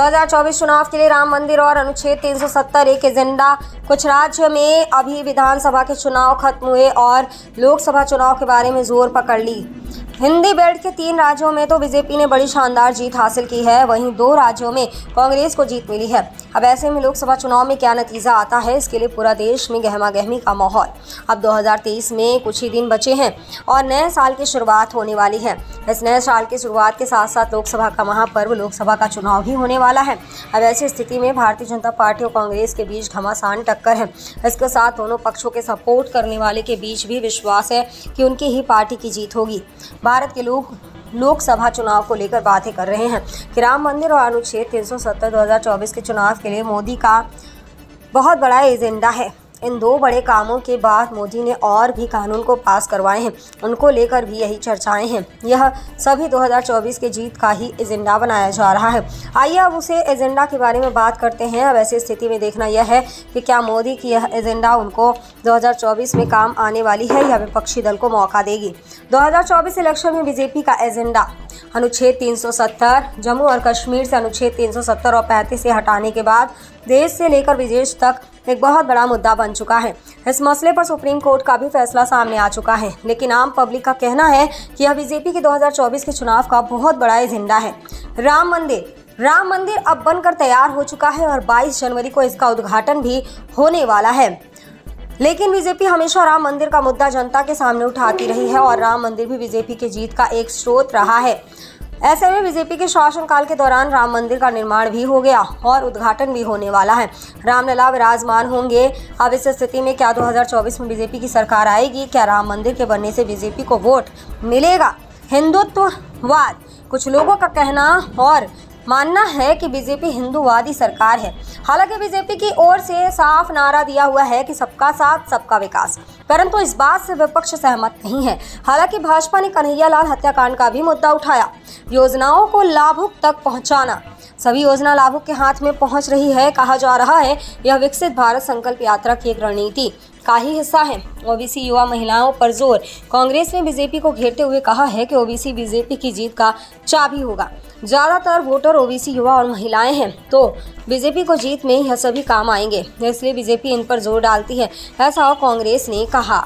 2024 चुनाव के लिए राम मंदिर और अनुच्छेद 370 एक एजेंडा। कुछ राज्य में अभी विधानसभा के चुनाव खत्म हुए और लोकसभा चुनाव के बारे में जोर पकड़ ली। हिंदी बेल्ट के 3 राज्यों में तो बीजेपी ने बड़ी शानदार जीत हासिल की है, वहीं 2 राज्यों में कांग्रेस को जीत मिली है। अब ऐसे में लोकसभा चुनाव में क्या नतीजा आता है, इसके लिए पूरा देश में गहमा गहमी का माहौल। अब 2023 में कुछ ही दिन बचे हैं और नए साल की शुरुआत होने वाली है। इस नए साल की शुरुआत के साथ साथ लोकसभा का महापर्व लोकसभा का चुनाव भी होने वाला है। अब ऐसी स्थिति में भारतीय जनता पार्टी और कांग्रेस के बीच घमासान टक्कर है। इसके साथ दोनों पक्षों के सपोर्ट करने वाले के बीच भी विश्वास है कि उनकी ही पार्टी की जीत होगी। भारत के लोग लोकसभा चुनाव को लेकर बातें कर रहे हैं कि राम मंदिर और अनुच्छेद 370 2024 के चुनाव के लिए मोदी का बहुत बड़ा एजेंडा है। इन 2 बड़े कामों के बाद मोदी ने और भी कानून को पास करवाए हैं, उनको लेकर भी यही चर्चाएं हैं। यह सभी 2024 के जीत का ही एजेंडा बनाया जा रहा है। आइए अब उसे एजेंडा के बारे में बात करते हैं। अब ऐसी स्थिति में देखना यह है कि क्या मोदी की यह एजेंडा उनको 2024 में काम आने वाली है या विपक्षी दल को मौका देगी। 2024 इलेक्शन में बीजेपी का एजेंडा अनुच्छेद 370, जम्मू और कश्मीर से अनुच्छेद 370 और 35 से हटाने के बाद देश से लेकर विदेश तक एक बहुत बड़ा मुद्दा बन चुका है। इस मसले पर सुप्रीम कोर्ट का भी फैसला सामने आ चुका है, लेकिन आम पब्लिक का कहना है कि यह बीजेपी के 2024 के चुनाव का बहुत बड़ा एजेंडा है। राम मंदिर अब बनकर तैयार हो चुका है और 22 जनवरी को इसका उद्घाटन भी होने वाला है। लेकिन बीजेपी हमेशा राम मंदिर का मुद्दा जनता के सामने उठाती रही है और राम मंदिर भी बीजेपी की जीत का एक स्रोत रहा है। ऐसे में बीजेपी के शासनकाल के दौरान राम मंदिर का निर्माण भी हो गया और उद्घाटन भी होने वाला है। रामलला विराजमान होंगे। अब इस स्थिति में क्या 2024 में बीजेपी की सरकार आएगी? क्या राम मंदिर के बनने से बीजेपी को वोट मिलेगा? हिंदुत्ववाद, कुछ लोगों का कहना और मानना है कि बीजेपी हिंदूवादी सरकार है। हालांकि बीजेपी की ओर से साफ नारा दिया हुआ है कि सबका साथ सबका विकास, परंतु इस बात से विपक्ष सहमत नहीं है। हालांकि भाजपा ने कन्हैयालाल हत्याकांड का भी मुद्दा उठाया। योजनाओं को लाभुक तक पहुंचाना, सभी योजना लाभुक के हाथ में पहुंच रही है। कहा जा रहा है यह विकसित भारत संकल्प यात्रा की एक रणनीति का ही हिस्सा है। ओबीसी युवा महिलाओं पर जोर, कांग्रेस ने बीजेपी को घेरते हुए कहा है कि ओबीसी बीजेपी की जीत का चाबी होगा। ज्यादातर वोटर ओबीसी युवा और महिलाएं हैं, तो बीजेपी को जीत में यह सभी काम आएंगे, इसलिए बीजेपी इन पर जोर डालती है, ऐसा कांग्रेस ने कहा।